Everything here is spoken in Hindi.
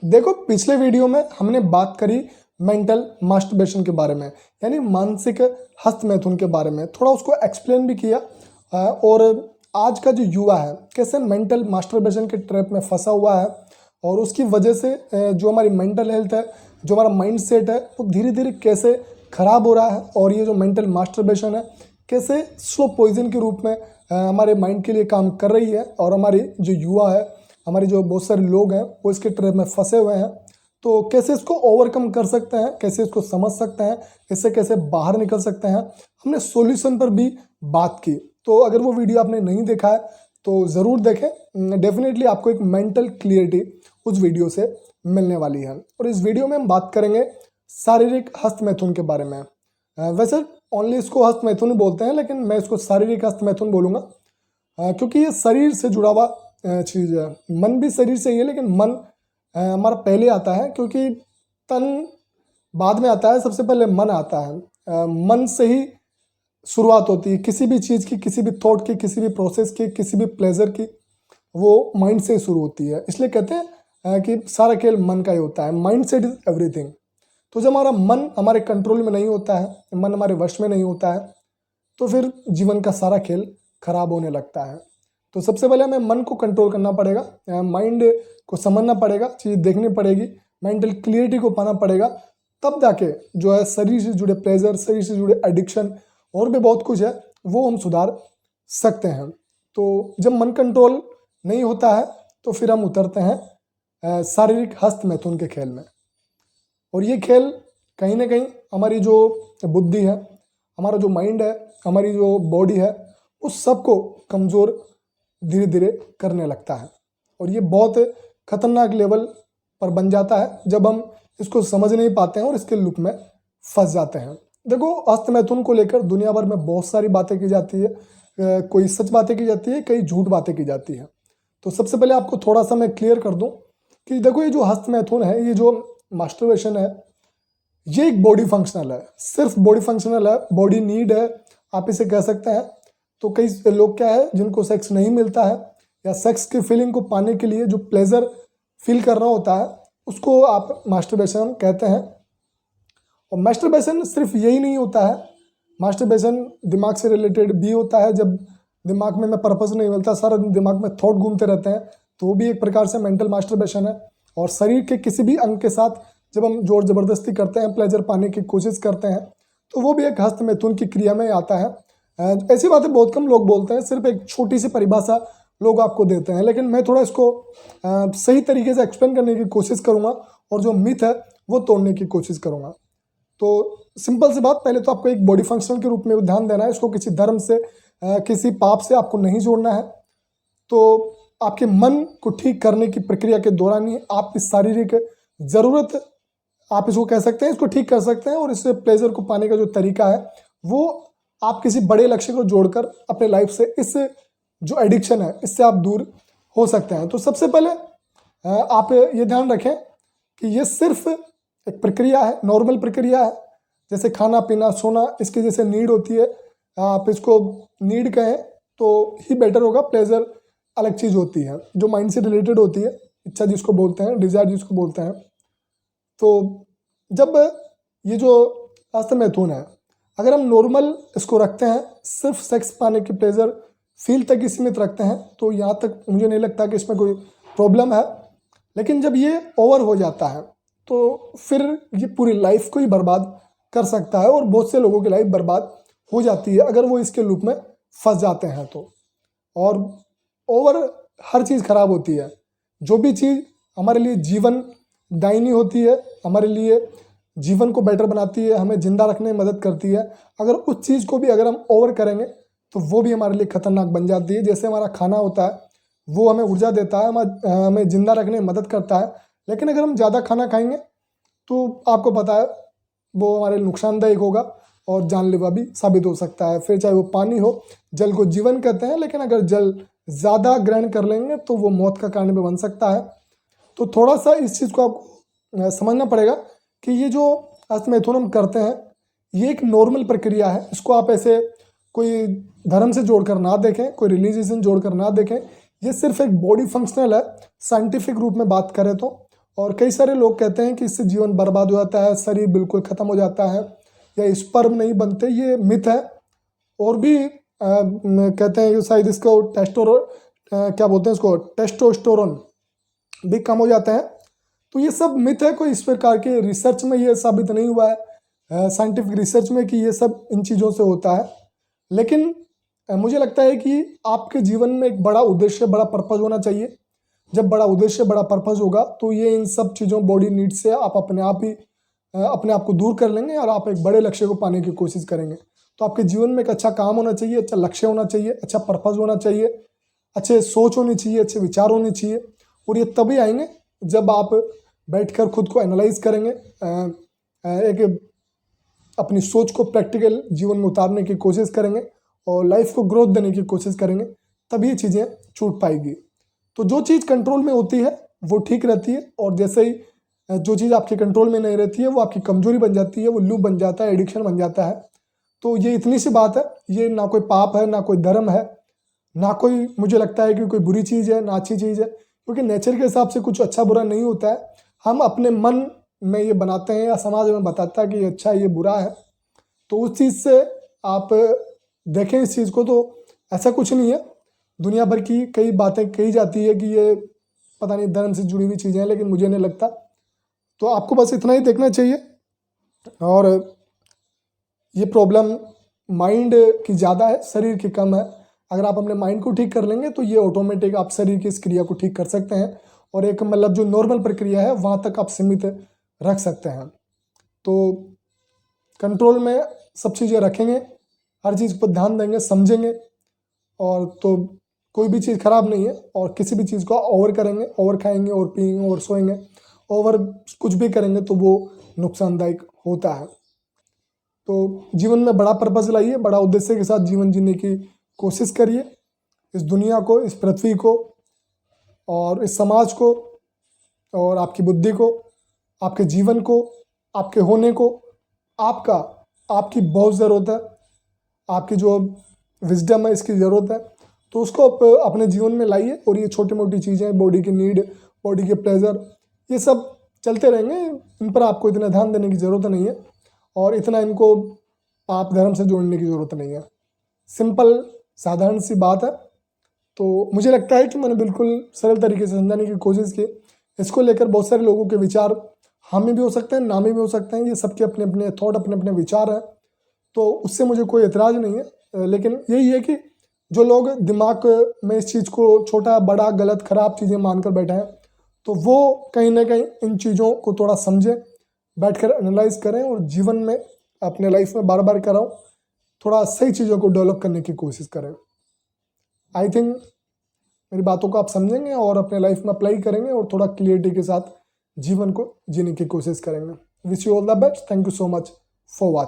देखो, पिछले वीडियो में हमने बात करी मेंटल मास्टरबेशन के बारे में, यानी मानसिक हस्तमैथुन के बारे में, थोड़ा उसको एक्सप्लेन भी किया। और आज का जो युवा है कैसे मेंटल मास्टरबेशन के ट्रैप में फंसा हुआ है और उसकी वजह से जो हमारी मेंटल हेल्थ है, जो हमारा माइंड सेट है, वो धीरे धीरे कैसे खराब हो रहा है। और ये जो मेंटल मास्टरबेशन है कैसे स्लो पॉइजन के रूप में हमारे माइंड के लिए काम कर रही है। और हमारी जो युवा है, हमारे जो बहुत सारे लोग हैं, वो इसके ट्रैप में फंसे हुए हैं। तो कैसे इसको ओवरकम कर सकते हैं, कैसे इसको समझ सकते हैं, इससे कैसे बाहर निकल सकते हैं, हमने सॉल्यूशन पर भी बात की। तो अगर वो वीडियो आपने नहीं देखा है तो ज़रूर देखें। डेफिनेटली आपको एक मेंटल क्लियरिटी उस वीडियो से मिलने वाली है। और इस वीडियो में हम बात करेंगे शारीरिक हस्तमैथुन के बारे में। वैसे ओनली इसको हस्तमैथुन बोलते हैं, लेकिन मैं इसको शारीरिक हस्तमैथुन बोलूँगा क्योंकि ये शरीर से जुड़ा हुआ चीज़ है। मन भी शरीर से ही है, लेकिन मन हमारा पहले आता है, क्योंकि तन बाद में आता है, सबसे पहले मन आता है। मन से ही शुरुआत होती है किसी भी चीज़ की, किसी भी थॉट की, किसी भी प्रोसेस की, किसी भी प्लेजर की, वो माइंड से ही शुरू होती है। इसलिए कहते हैं कि सारा खेल मन का ही होता है, माइंड सेट इज एवरीथिंग। तो जब हमारा मन हमारे कंट्रोल में नहीं होता है, मन हमारे वश में नहीं होता है, तो फिर जीवन का सारा खेल खराब होने लगता है। तो सबसे पहले हमें मन को कंट्रोल करना पड़ेगा, माइंड को समझना पड़ेगा, चीज़ देखनी पड़ेगी, मेंटल क्लियरिटी को पाना पड़ेगा। तब जाके जो है शरीर से जुड़े प्लेजर, शरीर से जुड़े एडिक्शन और भी बहुत कुछ है, वो हम सुधार सकते हैं। तो जब मन कंट्रोल नहीं होता है तो फिर हम उतरते हैं शारीरिक हस्तमैथुन के खेल में। और ये खेल कहीं ना कहीं हमारी जो बुद्धि है, हमारा जो माइंड है, हमारी जो बॉडी है, उस सबको कमज़ोर धीरे धीरे करने लगता है। और ये बहुत खतरनाक लेवल पर बन जाता है जब हम इसको समझ नहीं पाते हैं और इसके लूप में फंस जाते हैं। देखो, हस्तमैथुन को लेकर दुनिया भर में बहुत सारी बातें की जाती है, कोई सच बातें की जाती है, कई झूठ बातें की जाती है। तो सबसे पहले आपको थोड़ा सा मैं क्लियर कर दूं कि देखो, ये जो हस्तमैथुन है, ये जो मास्टरबेशन है, ये एक बॉडी फंक्शनल है, सिर्फ बॉडी फंक्शनल है, बॉडी नीड है, आप इसे कह सकते हैं। तो कई लोग क्या है जिनको सेक्स नहीं मिलता है, या सेक्स की फीलिंग को पाने के लिए जो प्लेजर फील करना होता है, उसको आप मास्टरबेशन कहते हैं। और मास्टरबेशन सिर्फ यही नहीं होता है, मास्टरबेशन दिमाग से रिलेटेड भी होता है। जब दिमाग में पर्पस नहीं मिलता, सारा दिन दिमाग में थॉट घूमते रहते हैं, तो वो भी एक प्रकार से मेंटल मास्टरबेशन है। और शरीर के किसी भी अंग के साथ जब हम जोर जबरदस्ती करते हैं, प्लेजर पाने की कोशिश करते हैं, तो वो भी एक हस्तमैथुन की क्रिया में आता है। ऐसी बातें बहुत कम लोग बोलते हैं, सिर्फ एक छोटी सी परिभाषा लोग आपको देते हैं, लेकिन मैं थोड़ा इसको सही तरीके से एक्सप्लेन करने की कोशिश करूंगा और जो मिथ है वो तोड़ने की कोशिश करूंगा। तो सिंपल सी बात, पहले तो आपको एक बॉडी फंक्शन के रूप में ध्यान देना है, इसको किसी धर्म से किसी पाप से आपको नहीं जोड़ना है। तो आपके मन को ठीक करने की प्रक्रिया के दौरान ही आप इस शारीरिक ज़रूरत, आप इसको कह सकते हैं, इसको ठीक कर सकते हैं। और इससे प्लेजर को पाने का जो तरीका है, वो आप किसी बड़े लक्ष्य को जोड़कर अपने लाइफ से इस जो एडिक्शन है, इससे आप दूर हो सकते हैं। तो सबसे पहले आप ये ध्यान रखें कि ये सिर्फ एक प्रक्रिया है, नॉर्मल प्रक्रिया है, जैसे खाना पीना सोना, इसकी जैसे नीड होती है, आप इसको नीड कहें तो ही बेटर होगा। प्लेजर अलग चीज़ होती है जो माइंड से रिलेटेड होती है, इच्छा जिसको बोलते हैं, डिजायर जिसको बोलते हैं। तो जब ये जो हस्तमैथुन है, अगर हम नॉर्मल इसको रखते हैं, सिर्फ सेक्स पाने की प्लेजर फील तक ही सीमित रखते हैं, तो यहाँ तक मुझे नहीं लगता कि इसमें कोई प्रॉब्लम है। लेकिन जब ये ओवर हो जाता है तो फिर ये पूरी लाइफ को ही बर्बाद कर सकता है, और बहुत से लोगों की लाइफ बर्बाद हो जाती है अगर वो इसके लूप में फंस जाते हैं तो। और ओवर हर चीज़ खराब होती है, जो भी चीज़ हमारे लिए जीवन दायिनी होती है, हमारे लिए जीवन को बेटर बनाती है, हमें जिंदा रखने में मदद करती है, अगर उस चीज़ को भी अगर हम ओवर करेंगे तो वो भी हमारे लिए खतरनाक बन जाती है। जैसे हमारा खाना होता है, वो हमें ऊर्जा देता है, हमें जिंदा रखने में मदद करता है, लेकिन अगर हम ज़्यादा खाना खाएंगे तो आपको पता है वो हमारे नुकसानदायक होगा और जानलेवा भी साबित हो सकता है। फिर चाहे वो पानी हो, जल को जीवन कहते हैं, लेकिन अगर जल ज़्यादा ग्रहण कर लेंगे तो वो मौत का कारण भी बन सकता है। तो थोड़ा सा इस चीज़ को आपको समझना पड़ेगा कि ये जो हस्तमैथुन हम करते हैं, ये एक नॉर्मल प्रक्रिया है। इसको आप ऐसे कोई धर्म से जोड़कर ना देखें, कोई रिलीजियन जोड़कर ना देखें, ये सिर्फ एक बॉडी फंक्शनल है, साइंटिफिक रूप में बात करें तो। और कई सारे लोग कहते हैं कि इससे जीवन बर्बाद हो जाता है, शरीर बिल्कुल ख़त्म हो जाता है या स्पर्म नहीं बनते। ये मिथ है। और भी कहते हैं कि शायद इसको क्या बोलते हैं इसको, टेस्टोस्टेरोन भी कम हो जाता है। तो ये सब मिथ है, कोई इस प्रकार के रिसर्च में ये साबित नहीं हुआ है, साइंटिफिक रिसर्च में, कि ये सब इन चीज़ों से होता है। लेकिन मुझे लगता है कि आपके जीवन में एक बड़ा उद्देश्य, बड़ा पर्पज़ होना चाहिए। जब बड़ा उद्देश्य, बड़ा पर्पज़ होगा तो ये इन सब चीज़ों, बॉडी नीड्स से आप अपने आप ही अपने आप को दूर कर लेंगे और आप एक बड़े लक्ष्य को पाने की कोशिश करेंगे। तो आपके जीवन में एक अच्छा काम होना चाहिए, अच्छा लक्ष्य होना चाहिए, अच्छा पर्पज़ होना चाहिए, अच्छे सोच होनी चाहिए, अच्छे विचार होने चाहिए। और ये तभी आएंगे जब आप बैठकर खुद को एनालाइज करेंगे, एक अपनी सोच को प्रैक्टिकल जीवन में उतारने की कोशिश करेंगे और लाइफ को ग्रोथ देने की कोशिश करेंगे, तभी ये चीज़ें छूट पाएगी। तो जो चीज़ कंट्रोल में होती है वो ठीक रहती है, और जैसे ही जो चीज़ आपके कंट्रोल में नहीं रहती है वो आपकी कमजोरी बन जाती है, वो लूप बन जाता है, एडिक्शन बन जाता है। तो ये इतनी सी बात है, ये ना कोई पाप है, ना कोई धर्म है, ना कोई, मुझे लगता है कि कोई बुरी चीज़ है, ना अच्छी चीज़ है, क्योंकि नेचर के हिसाब से कुछ अच्छा बुरा नहीं होता है। हम अपने मन में ये बनाते हैं या समाज में बताता है कि ये अच्छा है, ये बुरा है। तो उस चीज़ से आप देखें इस चीज़ को, तो ऐसा कुछ नहीं है। दुनिया भर की कई बातें कही जाती है कि ये पता नहीं धर्म से जुड़ी हुई चीज़ें हैं, लेकिन मुझे नहीं लगता। तो आपको बस इतना ही देखना चाहिए। और ये प्रॉब्लम माइंड की ज़्यादा है, शरीर की कम है। अगर आप अपने माइंड को ठीक कर लेंगे तो ये ऑटोमेटिक आप शरीर की इस क्रिया को ठीक कर सकते हैं, और एक मतलब जो नॉर्मल प्रक्रिया है वहाँ तक आप सीमित रख सकते हैं। तो कंट्रोल में सब चीज़ें रखेंगे, हर चीज़ पर ध्यान देंगे, समझेंगे, और तो कोई भी चीज़ खराब नहीं है। और किसी भी चीज़ को ओवर करेंगे, ओवर खाएंगे, और पिएंगे, और सोएंगे, ओवर कुछ भी करेंगे तो वो नुकसानदायक होता है। तो जीवन में बड़ा पर्पस लाइए, बड़ा उद्देश्य के साथ जीवन जीने की कोशिश करिए। इस दुनिया को, इस पृथ्वी को, और इस समाज को, और आपकी बुद्धि को, आपके जीवन को, आपके होने को, आपकी बहुत ज़रूरत है। आपकी जो विजडम है इसकी ज़रूरत है। तो उसको अपने जीवन में लाइए। और ये छोटी मोटी चीज़ें, बॉडी की नीड, बॉडी के प्लेजर, ये सब चलते रहेंगे, इन पर आपको इतना ध्यान देने की ज़रूरत नहीं है, और इतना इनको पाप धर्म से जोड़ने की ज़रूरत नहीं है। सिंपल साधारण सी बात है। तो मुझे लगता है कि मैंने बिल्कुल सरल तरीके से समझाने की कोशिश की। इसको लेकर बहुत सारे लोगों के विचार हामी भी हो सकते हैं, नामी भी हो सकते हैं। ये सबके अपने अपने थॉट, अपने अपने विचार हैं, तो उससे मुझे कोई एतराज़ नहीं है। लेकिन यही है कि जो लोग दिमाग में इस चीज़ को छोटा, बड़ा, गलत, ख़राब चीज़ें मानकर बैठे हैं, तो वो कहीं ना कहीं इन चीज़ों को थोड़ा समझें, बैठकर एनालाइज करें, और जीवन में अपने लाइफ में बार बार कराऊँ, थोड़ा सही चीज़ों को डेवलप करने की कोशिश करें। आई थिंक मेरी बातों को आप समझेंगे और अपने लाइफ में अप्लाई करेंगे, और थोड़ा क्लियरिटी के साथ जीवन को जीने की कोशिश करेंगे। Wish you all the best. Thank you so much for watching.